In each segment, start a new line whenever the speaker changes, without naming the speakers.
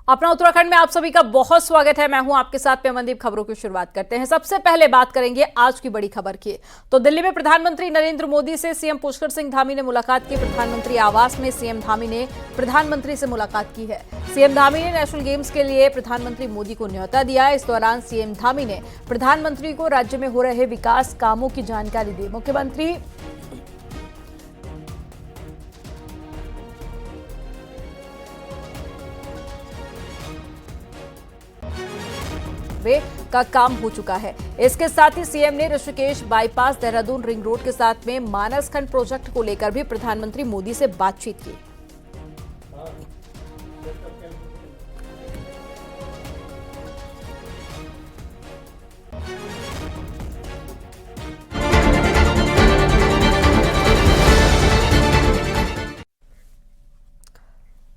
अपना उत्तराखंड में आप सभी का बहुत स्वागत है। मैं हूं आपके साथ पेमनदीप। खबरों की शुरुआत करते हैं। सबसे पहले बात करेंगे आज की बड़ी खबर की। तो दिल्ली में प्रधानमंत्री नरेंद्र मोदी से सीएम पुष्कर सिंह धामी ने मुलाकात की। प्रधानमंत्री आवास में सीएम धामी ने प्रधानमंत्री से मुलाकात की है। सीएम धामी ने नेशनल गेम्स के लिए प्रधानमंत्री मोदी को न्योता दिया। इस दौरान सीएम धामी ने प्रधानमंत्री को राज्य में हो रहे विकास कामों की जानकारी दी। मुख्यमंत्री का काम हो चुका है। इसके साथ ही सीएम ने Rishikesh bypass, Dehradun ring road के साथ में मानस खंड प्रोजेक्ट को लेकर भी प्रधानमंत्री मोदी से बातचीत की।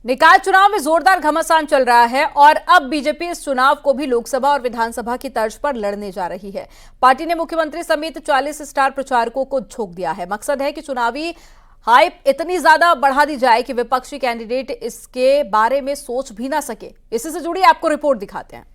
निकाय चुनाव में जोरदार घमासान चल रहा है और अब बीजेपी इस चुनाव को भी लोकसभा और विधानसभा की तर्ज पर लड़ने जा रही है। पार्टी ने मुख्यमंत्री समेत 40 स्टार प्रचारकों को झोंक दिया है। मकसद है कि चुनावी हाइप इतनी ज्यादा बढ़ा दी जाए कि विपक्षी कैंडिडेट इसके बारे में सोच भी ना सके। इसी से जुड़ी आपको रिपोर्ट दिखाते हैं।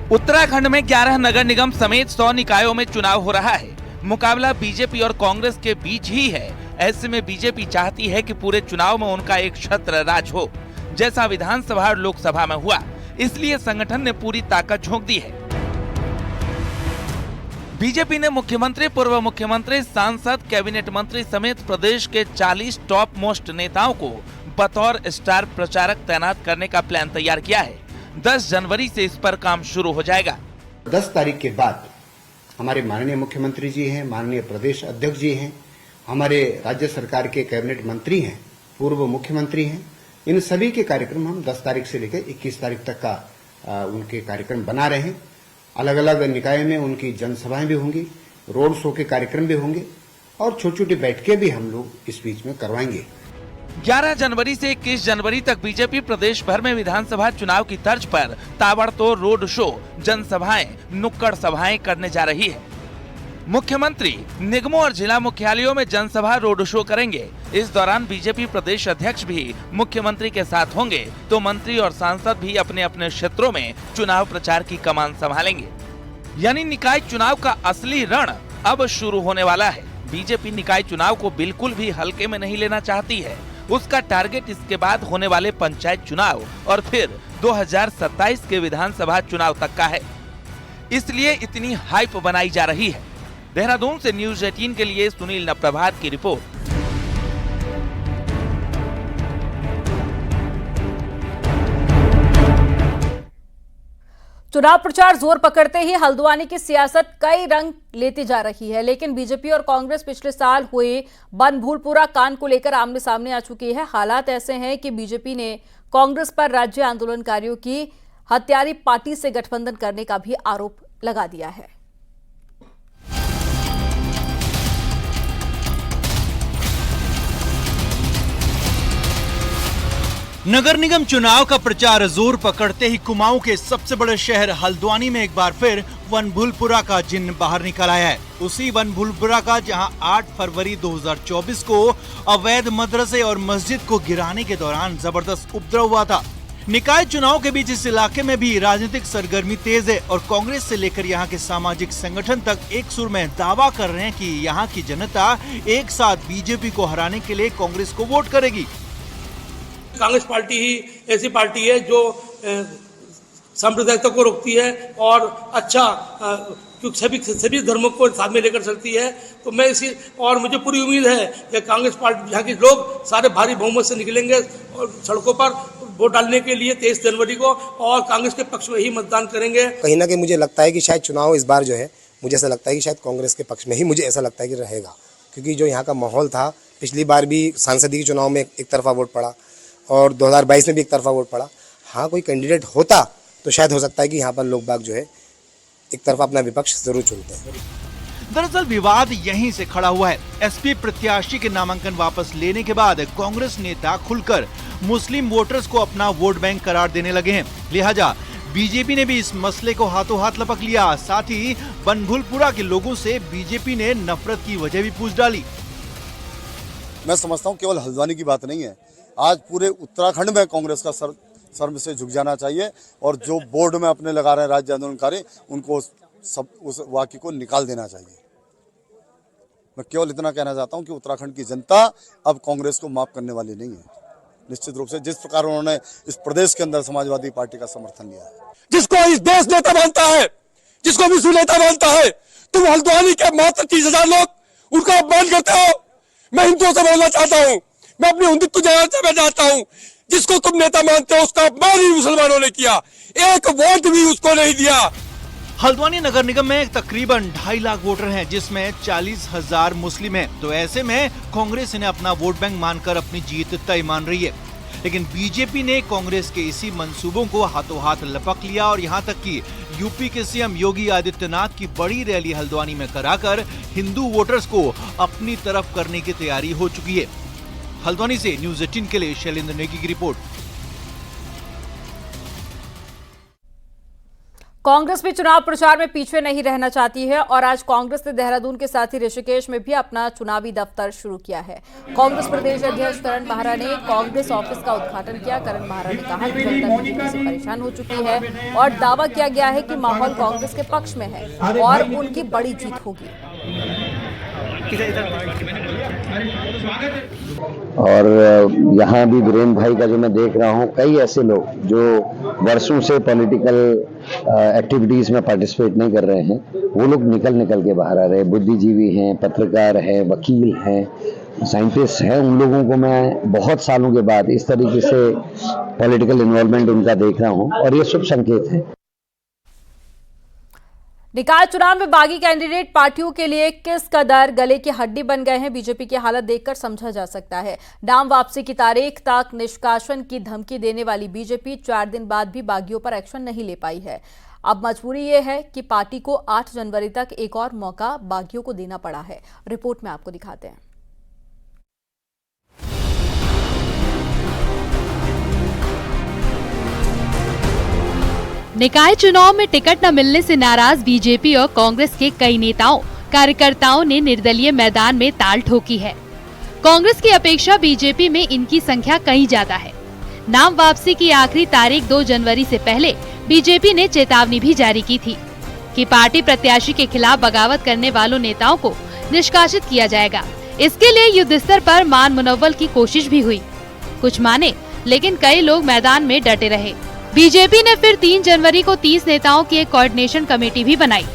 उत्तराखंड में 11 नगर निगम समेत 100 निकायों में चुनाव हो रहा है। मुकाबला बीजेपी और कांग्रेस के बीच ही है। ऐसे में बीजेपी चाहती है कि पूरे चुनाव में उनका एक छत्र राज हो, जैसा विधानसभा और लोकसभा में हुआ। इसलिए संगठन ने पूरी ताकत झोंक दी है। बीजेपी ने मुख्यमंत्री, पूर्व मुख्यमंत्री, सांसद, कैबिनेट मंत्री समेत प्रदेश के 40 टॉप मोस्ट नेताओं को बतौर स्टार प्रचारक तैनात करने का प्लान तैयार किया है। 10 जनवरी से इस पर काम शुरू हो जाएगा।
10 तारीख के बाद हमारे माननीय मुख्यमंत्री जी हैं, माननीय प्रदेश अध्यक्ष जी हैं, हमारे राज्य सरकार के कैबिनेट मंत्री हैं, पूर्व मुख्यमंत्री हैं। इन सभी के कार्यक्रम हम 10 तारीख से लेकर 21 तारीख तक का उनके कार्यक्रम बना रहे हैं। अलग अलग निकाय में उनकी जनसभाएं भी होंगी, रोड शो के कार्यक्रम भी होंगे और छोटी छोटी बैठकें भी हम लोग इस बीच में करवाएंगे।
11 जनवरी से 21 जनवरी तक बीजेपी प्रदेश भर में विधानसभा चुनाव की तर्ज पर ताबड़तोड़ रोड शो, जनसभाएं, नुक्कड़ सभाएं करने जा रही है। मुख्यमंत्री निगमों और जिला मुख्यालयों में जनसभा, रोड शो करेंगे। इस दौरान बीजेपी प्रदेश अध्यक्ष भी मुख्यमंत्री के साथ होंगे, तो मंत्री और सांसद भी अपने अपने क्षेत्रों में चुनाव प्रचार की कमान संभालेंगे। यानी निकाय चुनाव का असली रण अब शुरू होने वाला है। बीजेपी निकाय चुनाव को बिल्कुल भी हल्के में नहीं लेना चाहती है। उसका टारगेट इसके बाद होने वाले पंचायत चुनाव और फिर 2027 के विधानसभा चुनाव तक का है। इसलिए इतनी हाइप बनाई जा रही है। देहरादून से न्यूज़ 18 के लिए सुनील नप्रभात की रिपोर्ट।
चुनाव प्रचार जोर पकड़ते ही हल्द्वानी की सियासत कई रंग लेती जा रही है, लेकिन बीजेपी और कांग्रेस पिछले साल हुए बनभूलपुरा कांड को लेकर आमने सामने आ चुकी है। हालात ऐसे हैं कि बीजेपी ने कांग्रेस पर राज्य आंदोलनकारियों की हत्यारी पार्टी से गठबंधन करने का भी आरोप लगा दिया है।
नगर निगम चुनाव का प्रचार जोर पकड़ते ही कुमाऊं के सबसे बड़े शहर हल्द्वानी में एक बार फिर बनभूलपुरा का जिन्न बाहर निकल आया है। उसी बनभूलपुरा का जहां 8 फरवरी 2024 को अवैध मदरसे और मस्जिद को गिराने के दौरान जबरदस्त उपद्रव हुआ था। निकाय चुनाव के बीच इस इलाके में भी राजनीतिक सरगर्मी तेज है और कांग्रेस से लेकर यहां के सामाजिक संगठन तक एक सुर में दावा कर रहे हैं कि यहां की जनता एक साथ बीजेपी को हराने के लिए कांग्रेस को वोट करेगी।
कांग्रेस पार्टी ही ऐसी पार्टी है जो सांप्रदायिकता को रोकती है और अच्छा क्योंकि सभी धर्मों को साथ में लेकर चलती है। तो मैं इसी और मुझे पूरी उम्मीद है कि कांग्रेस पार्टी यहाँ के लोग सारे भारी बहुमत से निकलेंगे और सड़कों पर वोट डालने के लिए 23 जनवरी को और कांग्रेस के पक्ष में ही मतदान करेंगे।
कहीं ना कहीं मुझे लगता है कि शायद चुनाव इस बार जो है, मुझे ऐसा लगता है कि शायद कांग्रेस के पक्ष में ही मुझे ऐसा लगता है कि रहेगा, क्योंकि जो यहाँ का माहौल था, पिछली बार भी सांसदीय चुनाव में एक तरफा वोट पड़ा और 2022 में भी एक तरफा वोट पड़ा। हाँ, कोई कैंडिडेट होता तो शायद हो सकता है कि यहाँ पर लोग बाग जो है एक तरफा अपना विपक्ष जरूर चुनते हैं।
दरअसल विवाद यहीं से खड़ा हुआ है। एसपी प्रत्याशी के नामांकन वापस लेने के बाद कांग्रेस नेता खुलकर मुस्लिम वोटर्स को अपना वोट बैंक करार देने लगे हैं। लिहाजा बीजेपी ने भी इस मसले को हाथों हाथ लपक लिया। साथ ही बनभूलपुरा के लोगों से बीजेपी ने नफरत की वजह भी पूछ डाली।
मैं समझता हूँ केवल हल्द्वानी की बात नहीं है, आज पूरे उत्तराखंड में कांग्रेस का सर से झुक जाना चाहिए और जो बोर्ड में अपने लगा रहे हैं राज्य आंदोलनकारी, उनको सब उस वाक्य को निकाल देना चाहिए। मैं केवल इतना कहना चाहता हूं कि उत्तराखंड की जनता अब कांग्रेस को माफ करने वाली नहीं है। निश्चित रूप से जिस प्रकार उन्होंने इस प्रदेश के अंदर समाजवादी पार्टी का समर्थन लिया है,
जिसको इस देश नेता मानता है, जिसको विश्व नेता मानता है, तुम हल्द्वानी के मात्र 30,000 लोग उनका अपमान करते हो। मैं हिंदुओं से बोलना चाहता हूँ, मैं अपनी हिंदुत्व जनाना चाहता हूँ। जिसको तुम नेता मानते हो उसका अपमान ही मुसलमानों ने किया, एक वोट भी उसको नहीं दिया।
हल्द्वानी नगर निगम में तकरीबन 2.5 लाख वोटर हैं, जिसमें 40,000 मुस्लिम हैं। तो ऐसे में कांग्रेस इन्हें अपना वोट बैंक मानकर अपनी जीत तय मान रही है। लेकिन बीजेपी ने कांग्रेस के इसी मंसूबों को हाथों हाथ लपक लिया और यहां तक कि यूपी के सीएम योगी आदित्यनाथ की बड़ी रैली हल्द्वानी में कराकर हिंदू वोटर्स को अपनी तरफ करने की तैयारी हो चुकी है। हल्द्वानी से न्यूज़ 18 के लिए शैलेंद्र नेगी की रिपोर्ट।
कांग्रेस भी चुनाव प्रचार में पीछे नहीं रहना चाहती है और आज कांग्रेस ने देहरादून के साथ ही ऋषिकेश में भी अपना चुनावी दफ्तर शुरू किया है। कांग्रेस प्रदेश अध्यक्ष करण माहरा ने कांग्रेस ऑफिस का उद्घाटन किया। करण माहरा ने कहा कि जनता बीजेपी से परेशान हो चुकी है और दावा किया गया है कि माहौल कांग्रेस के पक्ष में है और उनकी बड़ी जीत होगी।
और यहाँ भी वीरेंद्र भाई का जो मैं देख रहा हूँ, कई ऐसे लोग जो वर्षों से पॉलिटिकल एक्टिविटीज में पार्टिसिपेट नहीं कर रहे हैं, वो लोग निकल के बाहर आ रहे हैं। बुद्धिजीवी हैं, पत्रकार हैं, वकील हैं, साइंटिस्ट हैं, उन लोगों को मैं बहुत सालों के बाद इस तरीके से पॉलिटिकल इन्वॉल्वमेंट उनका देख रहा हूँ और ये शुभ संकेत है।
निकाय चुनाव में बागी कैंडिडेट पार्टियों के लिए किस कदर गले की हड्डी बन गए हैं, बीजेपी की हालत देखकर समझा जा सकता है। नाम वापसी की तारीख तक निष्कासन की धमकी देने वाली बीजेपी 4 दिन बाद भी बागियों पर एक्शन नहीं ले पाई है। अब मजबूरी यह है कि पार्टी को 8 जनवरी तक एक और मौका बागियों को देना पड़ा है। रिपोर्ट में आपको दिखाते हैं।
निकाय चुनाव में टिकट न मिलने से नाराज बीजेपी और कांग्रेस के कई नेताओं कार्यकर्ताओं ने निर्दलीय मैदान में ताल ठोकी है। कांग्रेस की अपेक्षा बीजेपी में इनकी संख्या कहीं ज्यादा है। नाम वापसी की आखिरी तारीख 2 जनवरी से पहले बीजेपी ने चेतावनी भी जारी की थी कि पार्टी प्रत्याशी के खिलाफ बगावत करने वालों नेताओं को निष्कासित किया जाएगा। इसके लिए युद्ध स्तर पर मान मुनव्वल की कोशिश भी हुई। कुछ माने, लेकिन कई लोग मैदान में डटे रहे। बीजेपी ने फिर 3 जनवरी को 30 नेताओं की एक कोऑर्डिनेशन कमेटी भी बनाई,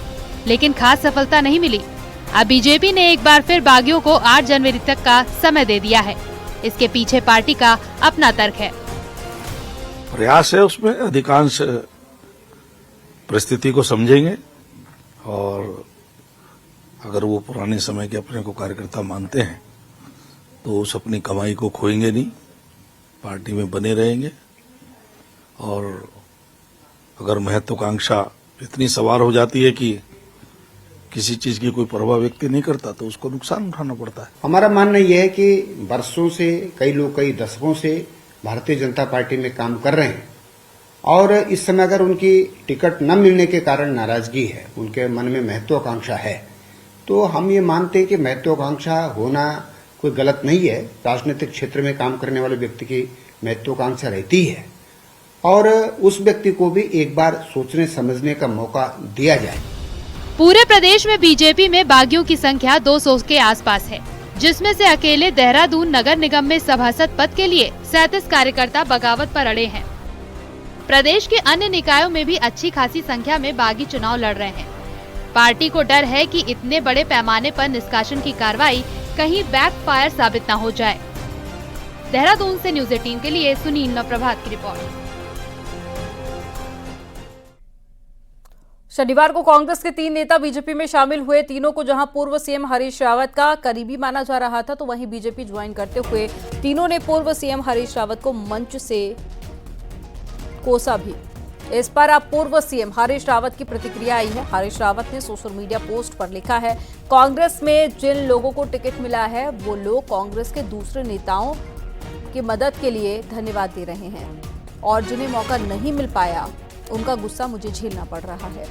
लेकिन खास सफलता नहीं मिली। अब बीजेपी ने एक बार फिर बागियों को 8 जनवरी तक का समय दे दिया है। इसके पीछे पार्टी का अपना तर्क है।
प्रयास है, उसमें अधिकांश परिस्थिति को समझेंगे और अगर वो पुराने समय के अपने को कार्यकर्ता मानते हैं तो उस अपनी कमाई को खोएंगे नहीं, पार्टी में बने रहेंगे। और अगर महत्वाकांक्षा इतनी सवार हो जाती है कि किसी चीज की कोई परवाह व्यक्ति नहीं करता तो उसको नुकसान उठाना पड़ता है।
हमारा मानना यह है कि वर्षों से कई लोग कई दशकों से भारतीय जनता पार्टी में काम कर रहे हैं और इस समय अगर उनकी टिकट न मिलने के कारण नाराजगी है, उनके मन में महत्वाकांक्षा है, तो हम ये मानते हैं कि महत्वाकांक्षा होना कोई गलत नहीं है। राजनीतिक क्षेत्र में काम करने वाले व्यक्ति की महत्वाकांक्षा रहती है और उस व्यक्ति को भी एक बार सोचने समझने का मौका दिया जाए।
पूरे प्रदेश में बीजेपी में बागियों की संख्या 200 के आसपास है, जिसमें से अकेले देहरादून नगर निगम में सभासद पद के लिए 37 कार्यकर्ता बगावत पर अड़े हैं। प्रदेश के अन्य निकायों में भी अच्छी खासी संख्या में बागी चुनाव लड़ रहे हैं। पार्टी को डर है कि इतने बड़े पैमाने पर निष्कासन की कार्रवाई कहीं बैकफायर साबित न हो जाए। देहरादून से न्यूज़ 18 के लिए सुनील नवप्रभात की रिपोर्ट।
शनिवार को कांग्रेस के 3 नेता बीजेपी में शामिल हुए। तीनों को जहां पूर्व सीएम हरीश रावत का करीबी माना जा रहा था, तो वहीं बीजेपी ज्वाइन करते हुए तीनों ने पूर्व सीएम हरीश रावत को मंच से कोसा भी। इस पर अब पूर्व सीएम हरीश रावत की प्रतिक्रिया आई है। हरीश रावत ने सोशल मीडिया पोस्ट पर लिखा है, कांग्रेस में जिन लोगों को टिकट मिला है वो लोग कांग्रेस के दूसरे नेताओं की मदद के लिए धन्यवाद दे रहे हैं और जिन्हें मौका नहीं मिल पाया उनका गुस्सा मुझे झेलना पड़ रहा है।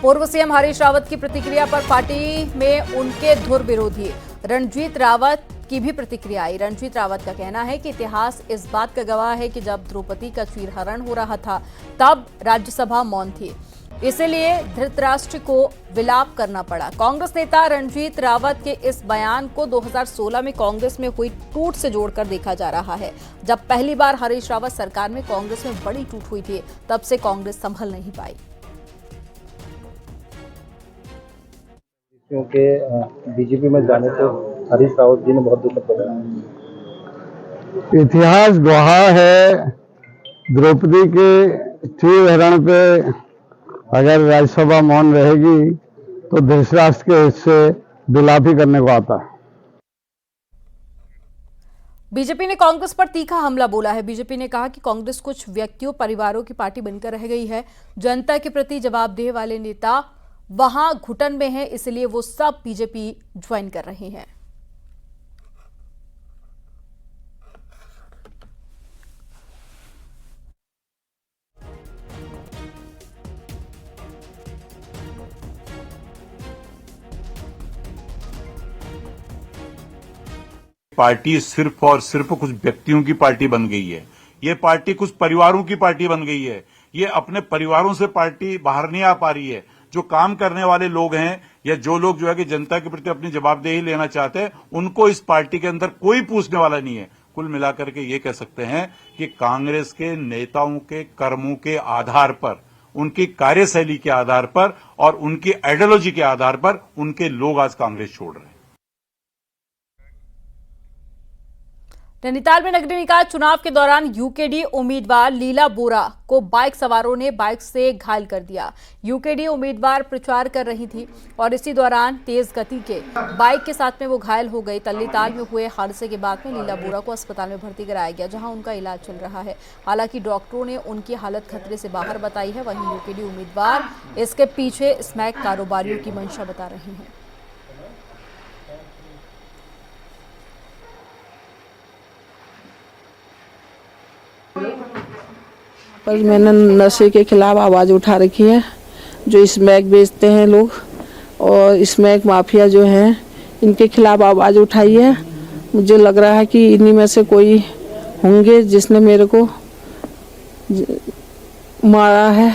पूर्व सीएम हरीश रावत की प्रतिक्रिया पर पार्टी में उनके धुर विरोधी रणजीत रावत की भी प्रतिक्रिया आई। रणजीत रावत का कहना है कि इतिहास इस बात का गवाह है कि जब द्रौपदी का चीरहरण हो रहा था तब राज्यसभा मौन थी, इसलिए धृतराष्ट्र को विलाप करना पड़ा। कांग्रेस नेता रणजीत रावत के इस बयान को 2016 में कांग्रेस में हुई टूट से जोड़कर देखा जा रहा है। जब पहली बार हरीश रावत सरकार में कांग्रेस में बड़ी टूट हुई थी, तब से कांग्रेस संभल नहीं पाई।
क्योंकि बीजेपी में जाने को हरीश रावत जी ने बहुत दुख बताया।
इतिहास गवाह है द्रौपदी के चीरहरण पे अगर राज्यसभा मौन रहेगी तो धृतराष्ट्र के हिस्से विलाप ही करने को आता है।
बीजेपी ने कांग्रेस पर तीखा हमला बोला है। बीजेपी ने कहा कि कांग्रेस कुछ व्यक्तियों परिवारों की पार्टी बनकर रह गई है। जनता के प्रति जवाबदेह वाले नेता वहां घुटन में है, इसलिए वो सब बीजेपी ज्वाइन कर रहे हैं।
पार्टी सिर्फ और सिर्फ कुछ व्यक्तियों की पार्टी बन गई है। ये पार्टी कुछ परिवारों की पार्टी बन गई है। ये अपने परिवारों से पार्टी बाहर नहीं आ पा रही है। जो काम करने वाले लोग हैं या जो लोग जो है कि जनता के प्रति अपनी जवाबदेही लेना चाहते हैं, उनको इस पार्टी के अंदर कोई पूछने वाला नहीं है। कुल मिलाकर के ये कह सकते हैं कि कांग्रेस के नेताओं के कर्मों के आधार पर, उनकी कार्यशैली के आधार पर और उनकी आइडियोलॉजी के आधार पर उनके लोग आज कांग्रेस छोड़ रहे हैं।
नैनीताल में नगरीय निकाय चुनाव के दौरान यूकेडी उम्मीदवार लीला बोरा को बाइक सवारों ने बाइक से घायल कर दिया। यूकेडी उम्मीदवार प्रचार कर रही थी और इसी दौरान तेज गति के बाइक के साथ में वो घायल हो गई। तल्लीताल में हुए हादसे के बाद में लीला बोरा को अस्पताल में भर्ती कराया गया, जहां उनका इलाज चल रहा है। हालांकि डॉक्टरों ने उनकी हालत खतरे से बाहर बताई है। वहीं यूकेडी उम्मीदवार इसके पीछे स्मैक कारोबारियों की मंशा बता रही हैं।
पर मैंने नशे के खिलाफ आवाज़ उठा रखी है। जो स्मैक बेचते हैं लोग और स्मैक माफिया जो हैं, इनके खिलाफ आवाज़ उठाई है। मुझे लग रहा है कि इन्हीं में से कोई होंगे जिसने मेरे को मारा है।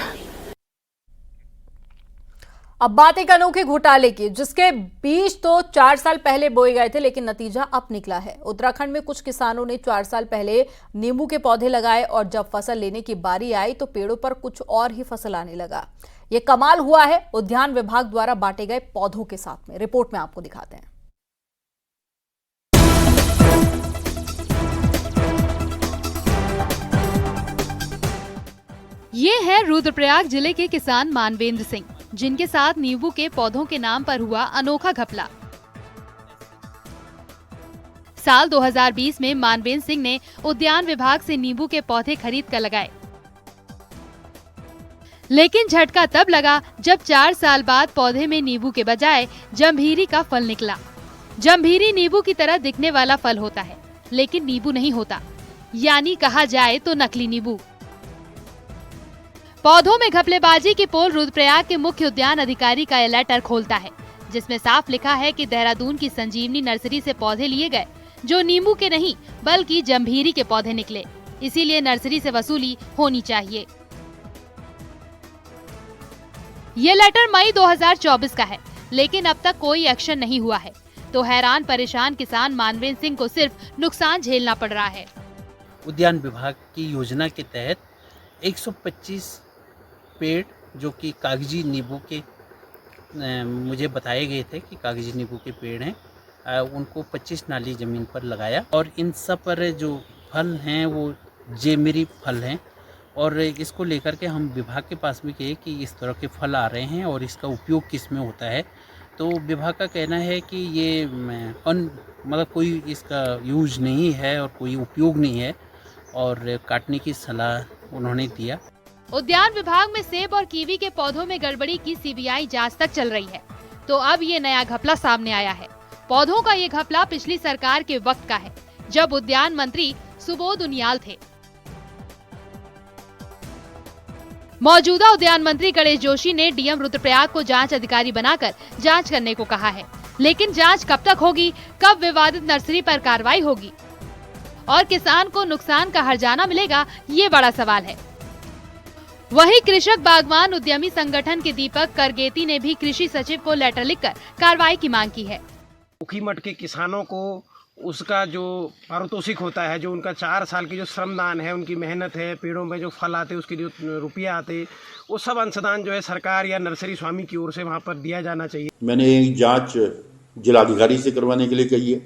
अब बात एक अनोखे घोटाले की, जिसके बीज तो 4 साल पहले बोए गए थे, लेकिन नतीजा अब निकला है। उत्तराखंड में कुछ किसानों ने 4 साल पहले नींबू के पौधे लगाए और जब फसल लेने की बारी आई तो पेड़ों पर कुछ और ही फसल आने लगा। ये कमाल हुआ है उद्यान विभाग द्वारा बांटे गए पौधों के साथ में। रिपोर्ट में आपको दिखाते हैं।
ये है रुद्रप्रयाग जिले के किसान मानवेंद्र सिंह, जिनके साथ नींबू के पौधों के नाम पर हुआ अनोखा घपला। साल 2020 में मानवेंद्र सिंह ने उद्यान विभाग से नींबू के पौधे खरीद कर लगाए, लेकिन झटका तब लगा जब 4 साल बाद पौधे में नींबू के बजाय जम्भीरी का फल निकला। जम्भीरी नींबू की तरह दिखने वाला फल होता है, लेकिन नींबू नहीं होता, यानी कहा जाए तो नकली नींबू। पौधों में घपलेबाजी की पोल रुद्रप्रयाग के मुख्य उद्यान अधिकारी का यह लेटर खोलता है, जिसमें साफ लिखा है कि देहरादून की संजीवनी नर्सरी से पौधे लिए गए जो नींबू के नहीं बल्कि जम्भीरी के पौधे निकले, इसीलिए नर्सरी से वसूली होनी चाहिए। ये लेटर मई 2024 का है, लेकिन अब तक कोई एक्शन नहीं हुआ है, तो हैरान परेशान किसान मानवेंद्र सिंह को सिर्फ नुकसान झेलना पड़ रहा है।
उद्यान विभाग की योजना के तहत 125 पेड़ जो कि कागजी नींबू के मुझे बताए गए थे कि कागजी नींबू के पेड़ हैं, उनको 25 नाली ज़मीन पर लगाया और इन सब पर जो फल हैं वो जेमेरी फल हैं और इसको लेकर के हम विभाग के पास में गए कि इस तरह के फल आ रहे हैं और इसका उपयोग किस में होता है। तो विभाग का कहना है कि ये मतलब कोई इसका यूज नहीं है और कोई उपयोग नहीं है और काटने की सलाह उन्होंने दिया।
उद्यान विभाग में सेब और कीवी के पौधों में गड़बड़ी की सीबीआई जांच तक चल रही है, तो अब ये नया घपला सामने आया है। पौधों का ये घपला पिछली सरकार के वक्त का है, जब उद्यान मंत्री सुबोध उनियाल थे। मौजूदा उद्यान मंत्री गणेश जोशी ने डीएम रुद्रप्रयाग को जांच अधिकारी बनाकर जांच करने को कहा है, लेकिन जांच कब तक होगी, कब विवादित नर्सरी पर कार्रवाई होगी और किसान को नुकसान का हर्जाना मिलेगा, ये बड़ा सवाल है। वहीं कृषक बागवान उद्यमी संगठन के दीपक करगेती ने भी कृषि सचिव को लेटर लिखकर कार्रवाई की मांग की है।
ऊखीमठ के किसानों को उसका जो पारितोषिक होता है, जो उनका 4 साल की जो श्रमदान है, उनकी मेहनत है, पेड़ों में जो फल आते उसके जो रुपया आते, वो सब अंशदान जो है सरकार या नर्सरी स्वामी की ओर से वहाँ पर दिया जाना चाहिए।
मैंने जांच जिलाधिकारी से करवाने के लिए कही है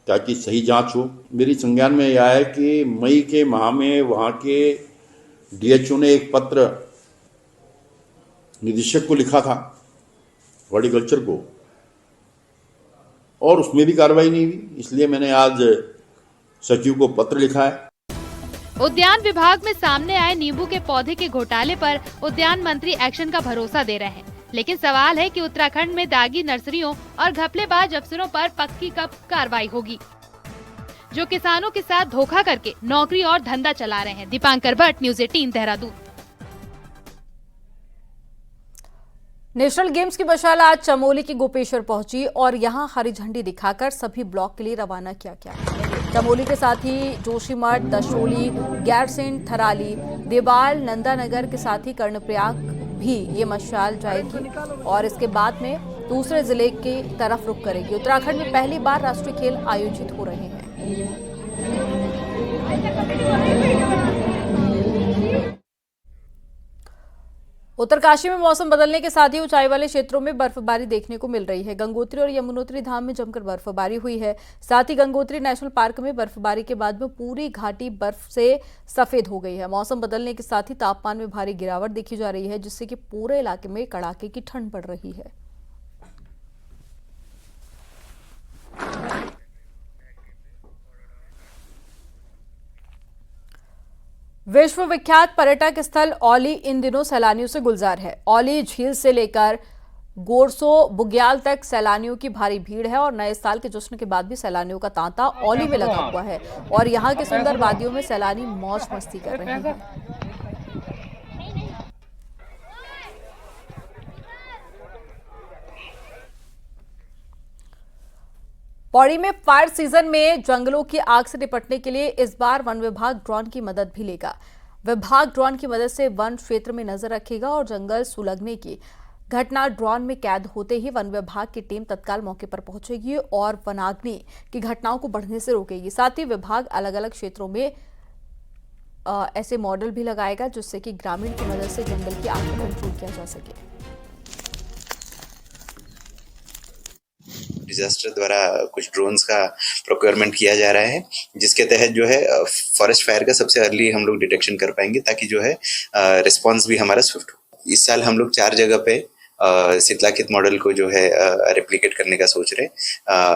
ताकि सही जांच हो। मेरी संज्ञान में यह है कि मई के माह में वहाँ के डीएचओ ने एक पत्र निदेशक को लिखा था, हॉर्टिकल्चर को, और उसमें भी कार्रवाई नहीं हुई, इसलिए मैंने आज सचिव को पत्र लिखा है।
उद्यान विभाग में सामने आए नींबू के पौधे के घोटाले पर उद्यान मंत्री एक्शन का भरोसा दे रहे हैं, लेकिन सवाल है कि उत्तराखंड में दागी नर्सरियों और घपलेबाज अफसरों पर पक्की कब कार्रवाई होगी, जो किसानों के साथ धोखा करके नौकरी और धंधा चला रहे हैं। Dipankar Bhatt, news 18 Dehradun.
National games की मशाल आज चमोली की गोपेश्वर पहुंची और यहां हरी झंडी दिखाकर सभी ब्लॉक के लिए रवाना किया गया। चमोली के साथ ही जोशीमठ, दशोली, गैरसेन, थराली, देवाल, नंदानगर के साथ ही कर्णप्रयाग भी ये मशाल जाएगी और इसके बाद में दूसरे जिले की तरफ रुख करेगी। उत्तराखंड में पहली बार राष्ट्रीय खेल आयोजित हो रहे हैं। उत्तरकाशी में मौसम बदलने के साथ ही ऊंचाई वाले क्षेत्रों में बर्फबारी देखने को मिल रही है। गंगोत्री और यमुनोत्री धाम में जमकर बर्फबारी हुई है। साथ ही गंगोत्री नेशनल पार्क में बर्फबारी के बाद में पूरी घाटी बर्फ से सफेद हो गई है। मौसम बदलने के साथ ही तापमान में भारी गिरावट देखी जा रही है, जिससे कि पूरे इलाके में कड़ाके की ठंड पड़ रही है। विश्व विख्यात पर्यटक स्थल औली इन दिनों सैलानियों से गुलजार है। औली झील से लेकर गोरसो बुग्याल तक सैलानियों की भारी भीड़ है और नए साल के जश्न के बाद भी सैलानियों का तांता औली में लगा हुआ है और यहाँ के सुंदर वादियों में सैलानी मौज मस्ती कर रहे हैं। पौड़ी में फायर सीजन में जंगलों की आग से निपटने के लिए इस बार वन विभाग ड्रोन की मदद भी लेगा। विभाग ड्रोन की मदद से वन क्षेत्र में नजर रखेगा और जंगल सुलगने की घटना ड्रोन में कैद होते ही वन विभाग की टीम तत्काल मौके पर पहुंचेगी और वनाग्नि की घटनाओं को बढ़ने से रोकेगी। साथ ही विभाग अलग अलग क्षेत्रों में ऐसे मॉडल भी लगाएगा जिससे कि ग्रामीण की मदद से जंगल की आग को कंट्रोल किया जा सके।
डिजास्टर द्वारा कुछ ड्रोन्स का प्रोक्योरमेंट किया जा रहा है, जिसके तहत जो है फॉरेस्ट फायर का सबसे अर्ली हम लोग डिटेक्शन कर पाएंगे ताकि जो है रिस्पांस भी हमारा स्विफ्ट हो। इस साल हम लोग 4 जगह पे शीतलाकित मॉडल को जो है रेप्लिकेट करने का सोच रहे हैं,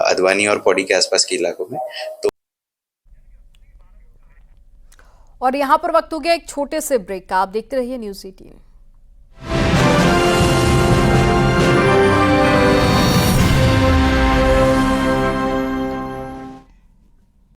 अदवानी और पौड़ी के आसपास के इलाकों में। तो
और यहाँ पर वक्त हो गया एक छोटे से ब्रेक का। आप देखते रहिए न्यूज़ 18।